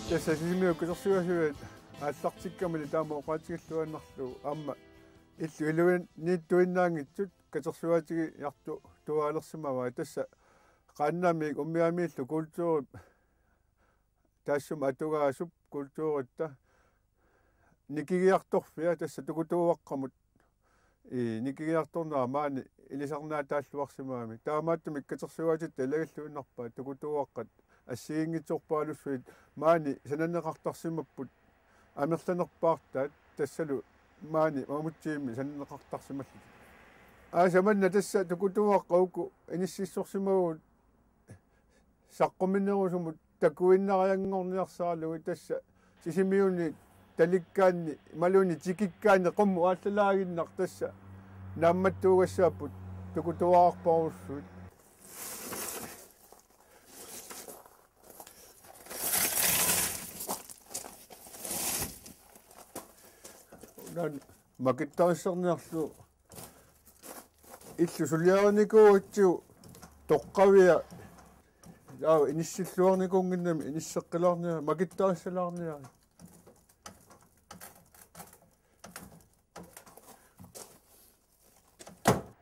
tässä sisimiukkusersuasuat ааллартиккамали таама оқаатигиллуаннарлу аама иллу илуин ниттуиннаангитсут катерсуатиги ярту туаалерсимава тасса qaannaamik ummiamiillu kultuuri taassum atugaasup kultuuritта nikigiartorfia tassa tukutuuaqqamut nikigiartornera maani ilisarnaa taalluarsimaami taamaattumik katersuatit ilagalluinnerpaa tukutuuaqqat ассигингитсорпаалуссуит маани сананеқартарсимаппут амерланерпаартаат тассалу маани мамутсиими сананеқартарсималлут аасаманна тасса тукутуаққауку иниссиссорсимагут саққуминнерусумут такуиннариангорниарсаалуги тасса сисимиуни таликкаанни малуни тикиккаани қумму ааллалаагиннар тасса наамматтуугассааппут тукутуаарпаруссуут макиттариссерниарлу иллу сулиараникууатсу тоққавиа яа иниссиллуарникуунгиннами иниссеққилаарниа макиттариссалаарниа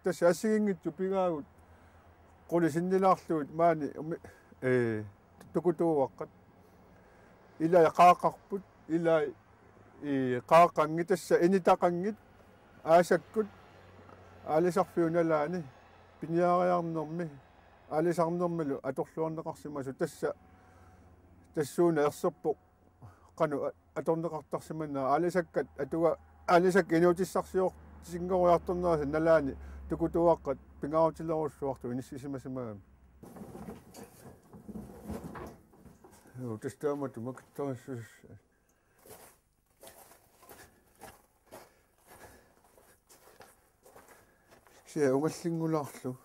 тасса ассигингитсу пигаагут қули синнилаарлуут маани тукутууаққат илаа қаақарпут илаа qaaqanngitassa initaqanngit aasakkut aalisarfiunalaani piniariarnermi aalisarnermilu atorluarneqarsimasu tassa tassuuna erserpoq qanu atorneqartarsimanna aalisakkat atuga aalisak inuutissarsior singoriartornerasa nalaani tukutuaqqat pingaarutilerussuartu inissisimasimaami tastaamatu makittarassus sia ungallingularlu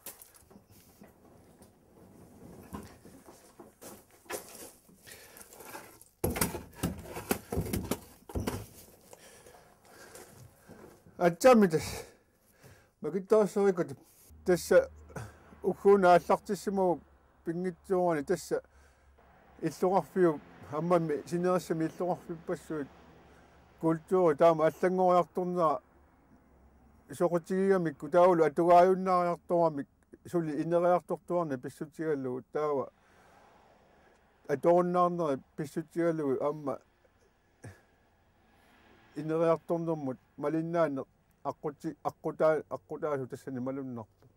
atjamitas makittarassuikut tassa ukkuuna аллартиссиму пингитсуурани тасса иллуqarfiu аммами синерissami иллуqarfipпассуит культури таама аллангориарторнера соқутигигамикку таулу атугааюннаариарторамик сули инериартортуарни писсутигаллугу таава аторуннаарнери писсутигаллугу амма инериарторнэрмут малиннаане аққутаалу тассани малуннарпу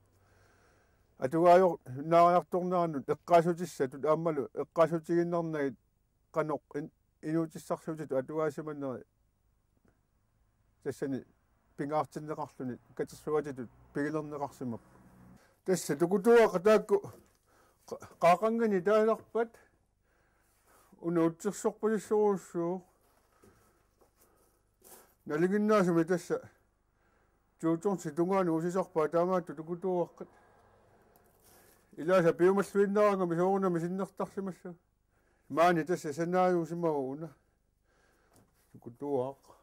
атугааю наариарторнеранут эққаасутиссатут ааммалу эққаасутигиннернагит қаноқ инуутиссарсуутиту атугаасиманнери тассани пингаартиннеқарлуни катерсуатитут пигилернеқарсимап тасса тукутуақа таакку qaaqangani тааларпат унуутсерсорпалиссоруссуу налигиннаасуми тасса туутсорси тунгаани усисарпаа таамаатту тукутуаққат илааса пиумаллуиннарангами соорунами синнертарсимассу маани тасса санааюусимагуна тукутуақ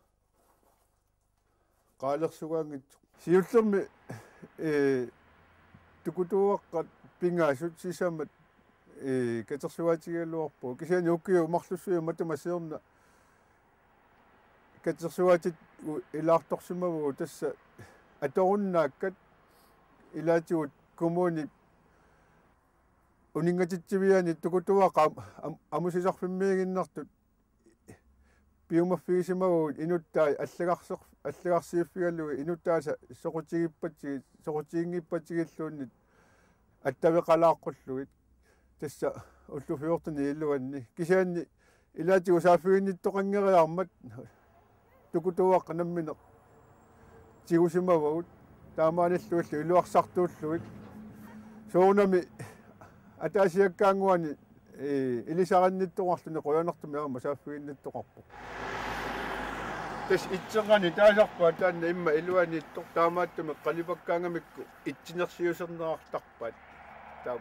qaalersugangit siullermi tukutuaqqat pingaasut sisamat katersuatigalluarpu kisiani ukkiu umarlussuyu matamaseerna katersuatit ilaartorsimavu tassa atorunnaakkat ilaatigut kommuni uningatittiviani tukutuaqa amusisarfimmiiginnartut piumaffigisimagut inuttai аллагарсииффигаллуги инуттааса соқутигингиппатигиллууннит аттавеқалааққуллугит тасса уллуфиортани иллуанни кисаанни илаатигу сааффигинниттоқангериармат тукутуаққа наммине тигусимавагут таамааналлуаллу илуарсартууллугит соонами атаасиаккаангуани илисаранниттоқарлуни қуянартуми аама сааффигинниттоқарпу тас итсерани таасарпаа таанна имма илуаниттор таамааттуми қалипаккаангамикку итсинерсиусернеартарпаат таам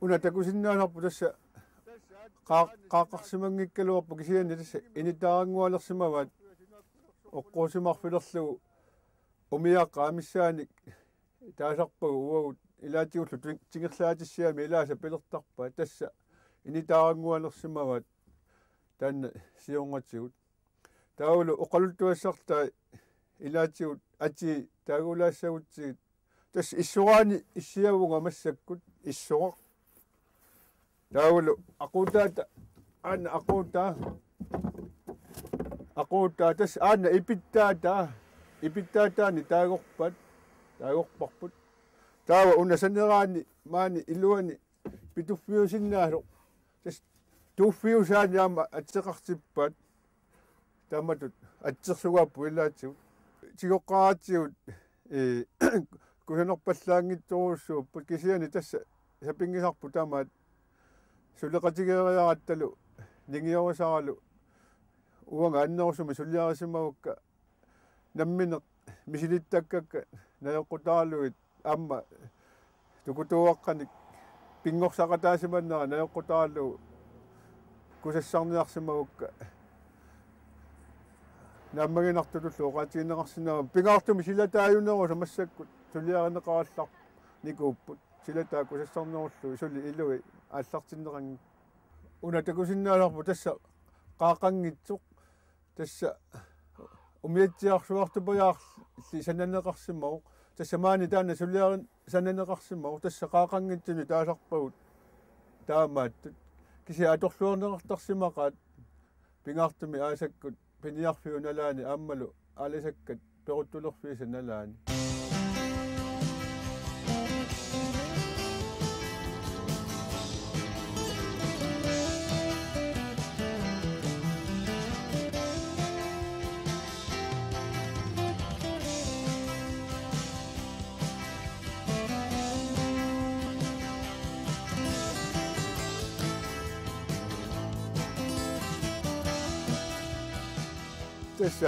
уна такусиннаанарпу тасса qaaqarsimangikkaluarpu kisiani tassa initаарангуалерсимаваат оққуусимарфилерлугу умиаққа амиссааник таасарпагу уагут илаатигуллу тингерлаатиссиами илааса пилертарпа тасса инитаарангуалерсимават таанна сионгатигут таулу оқалуттуассарта илаатигут ати таагулаассагутсигит тасса иссураани иссиавунга массаккут иссоқ таулу aquutaata аана aquuttaa тасса аана ипиттаатаани таагорпарпут таава унасанераани маани илуани питуффиусиннаасо тас туффиусааниама атсеқартиппаат тааматут атсерсугааппу илаатигут тигоққаратигут кусанерпаллаангитсоруссууппут кисиани тасса сапингисарпу таамаат сулеқатигериаратталу нингиорисаралу уанга аннерусуми сулиарисимавукка намминеқ мисилиттаккакка наёққутаалуит аама тукутуаққаник пингорсақатаасиманнера наёққутаалу кусассарниарсимавукка наммагинартуллу оqatiинеқарсинаа пингаартуми силатааюнерусу массаккут сулиаринеқараллар никууппут силатаа кусассарнеруллу сули илуи ааллартиннеранги уна такусиннааларпу тасса qaaqanngitsuq tassa umiatsiarsuartupajаарli sananeqarsimau тассамаани таана сулиарин сананеқарсимау тасса qaaqanngitsuni таасарпагут таамааттут киси аторлуорнеқартарсимақаат пингаартуми аасаккут пиниарфиуналаани ааммалу алисаккат перуттулерфиисаналаани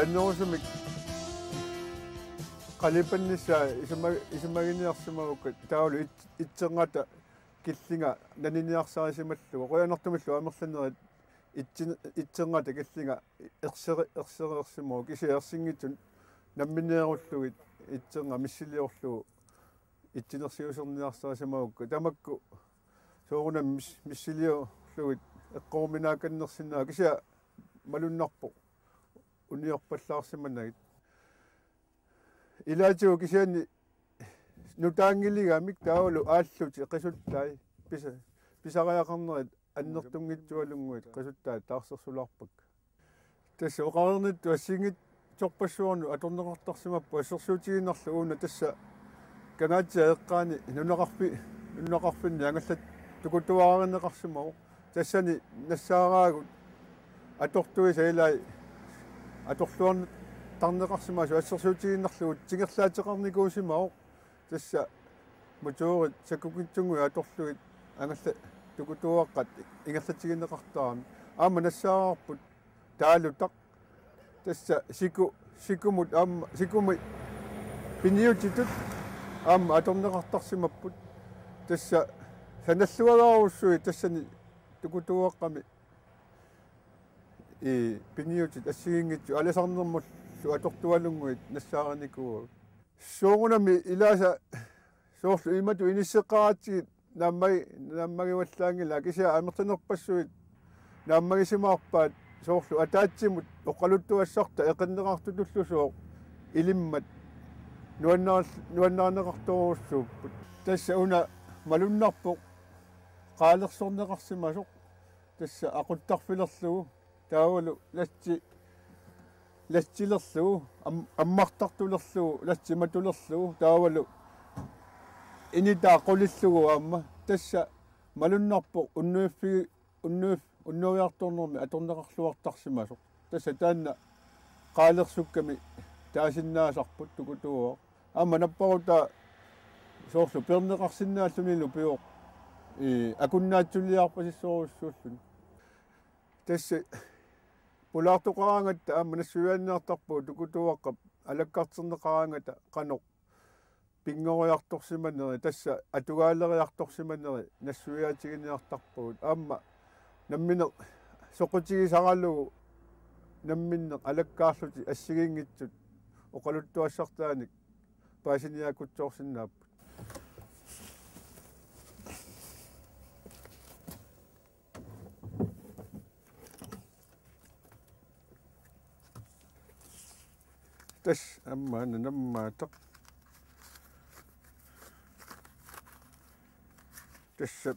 аннерусумик қалипаннissaa исумагиниарсимагуккат таулу итсенгата киллинга нанинниарсарисималлуга қуянартумиллу амерланерит итсенгата киллинга ерсереерсимагу кисиерсингитсун намминееруллугит итсенга миссилиорлугу итсинерсиусерниарсарисимагукка тамакку соорунам миссилиорлугит эққорминааканнерсинаа кисиа малуннарпо униорпаллаарсиманагит илаатиу кисиани нутаангилигамик таулу ааллути қисуллай писариақарнерит аннертунгитсуалунгуит қисуттаа таарсерсулаарпак тасса оқарернитту ассингит торпассуорну аторнеқартарсимаппу ассерсуутигиннарлу ууна тасса канаатиа эққаани нуннеқарфинни ангаллат тукутуааринеқарсимау тассани нассаараагут атортуиса илай аторлуорн тарнеқарсимаасу ассерсуутигиннарлугут тигерлаатеқарникуусимау тасса мутуурит саккукитсунгуи аторлугит ангалла тукутуаққат ингерлатигиннеқартаарами аама нассаарарпут таалутақ тасса сикумут аама сикуми пиниутитут аама аторнеқартарсимаппут тасса саналлуагааруссуи тассани тукутуаққами пиниутит ассигингитсу аласарнермуллу атортуалунгуит нассаараникуу соогунами илааса соорлу имату иниссеқаратигит наммагиваллаангила кися амертанерпассуит наммагисимаарпаат соорлу атаатсимут оқалуттуассарта эқиннеқартутуллусоо илиммат нуаннаарнеқарторуссууппут тасса уна малуннарпоқ qaalersорнеқарсимасоқ тасса ақуттарфилерлугу таавалу латсилерлугу аммартартулерлугу латсиматулерлугу таавалу инитаа qulillугу аама тасса малуннарпо уннуиарторнерми аторнеқарлуартарсимасоқ тасса таанна qaalersukками таасиннаасарпут тукутуо аама наппарута соорлу пернеқарсинааллунилу пиоқ акуннаатсулиарпасиссоруссууллун тасса пулаартоқараангатта аама нассуяанниартарпу тукутуаққап алаккартернеқараангата қаноқ пингориарторсиманери тасса атугаалериарторсиманери нассуяатигиниартарпугут аама наммине соқутигисаралугу намминне алаккаарлути ассигингитсут оқалуттуассартааник паасиниакутсоорсиннааппут تش أما أنا لما تق تشب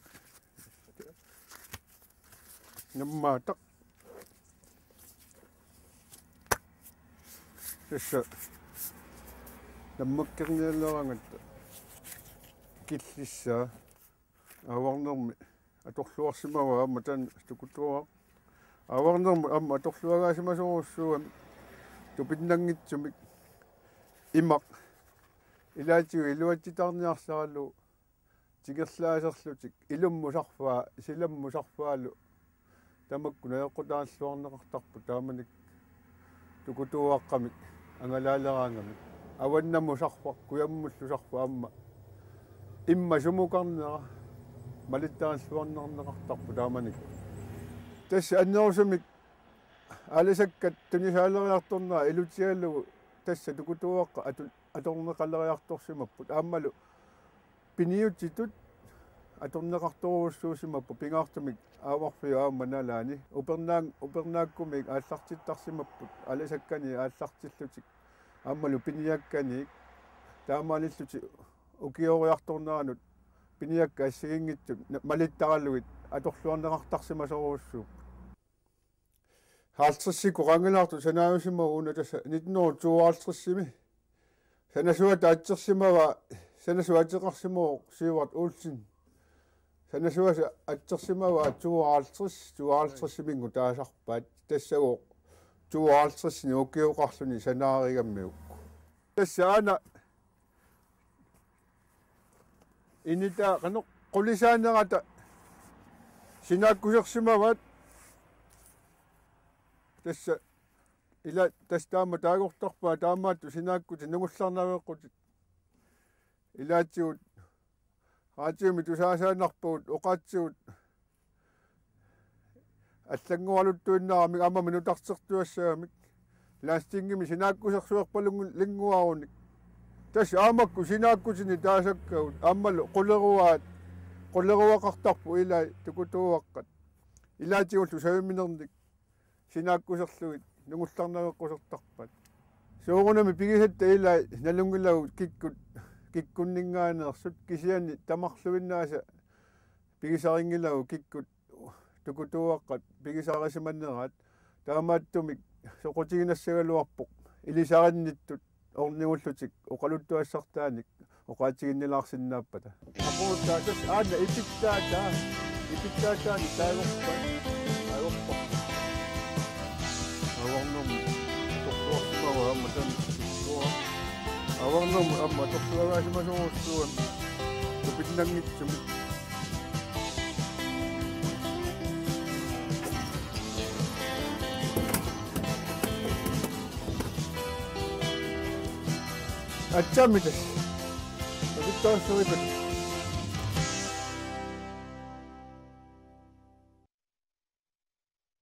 لما تق تش لما كنا لورانت كيلسا أورنم أتوخلوسما مثلا تكتوا أورنم أما أتوخلوسما سوسو تبندعيت إمك إلى تقولوا تترنيارسالو تيجسلاسرلوتك إلهم مشخفا سلم مشخفالو تمكنا يقطع سوارنا قطق تامنك تكتوا قمك أنا لا لغانمك أولنا مشخفا كيوم مشخفا إما شموكنا ملتان سوارنا قطق تامنك تسألنا سمك على سكة تنشالو يقطنا إلو تيالو تسا تكتوا أتونا قلنا يقطق سمبوت أمالو بنيوتي أتونا قطق سمبو بيناقتمك أوقف في منالاني وبرناكم أسلقت تقسمبوت على سكاني أسلقت لوتك أمالو بنياكاني تامالي لوتك وكيو يقطنا نوت بنياك أسيرينيت ملتالويت أتوخلونا قطق سمبوسو 할트시고 강연학도 전화오시면 오늘 니노 조할트시미 세네스와 아츠시마와 세네스와 아츠시모 시와 올신 세네스와 아츠시마와 조할트시밍고 다삭바 됐어고 조할트시니 오케오 가스니 세나리가 매우 됐어나 이니다 간혹 콜리샤나가다 시나쿠석시마와 tässä ila tästä taagortorpaa taamaattu sinaakku nungullarnaveeqqut ilaatsiut raatiumi tusaasaanarpuut oqaatsiut аллангуалуттуиннарамик ама минутартерtuassaamik лаастингими синааккусерсуерпалунгу лингуаруник тас аамакку синааккутини таасаккаут аммалу qulleruaqartarpu ilaa tukutууaqqat ilaatiуллу савиминерник синааккусерлугит нугулларнавеққусертарпат суугунами пигисатта илаа налунгиллагу киккуннингаанеерсут кисиани тамарлуиннааса пигисарингиллагу киккут tukutууаққат пигисаарисиманнераат таамааттумик соқутигинассагалуарпоқ илисаринниттут орнигуллутик оқалуттуассартааник оқаатигиннилаарсиннааппата апуутаатас аана ипиттаатаани таагорпа أورنم تقصوا أما تنسوا أورنم أما تقصوا ما شو تبدني تبي أتشامي ده تبي تاسوي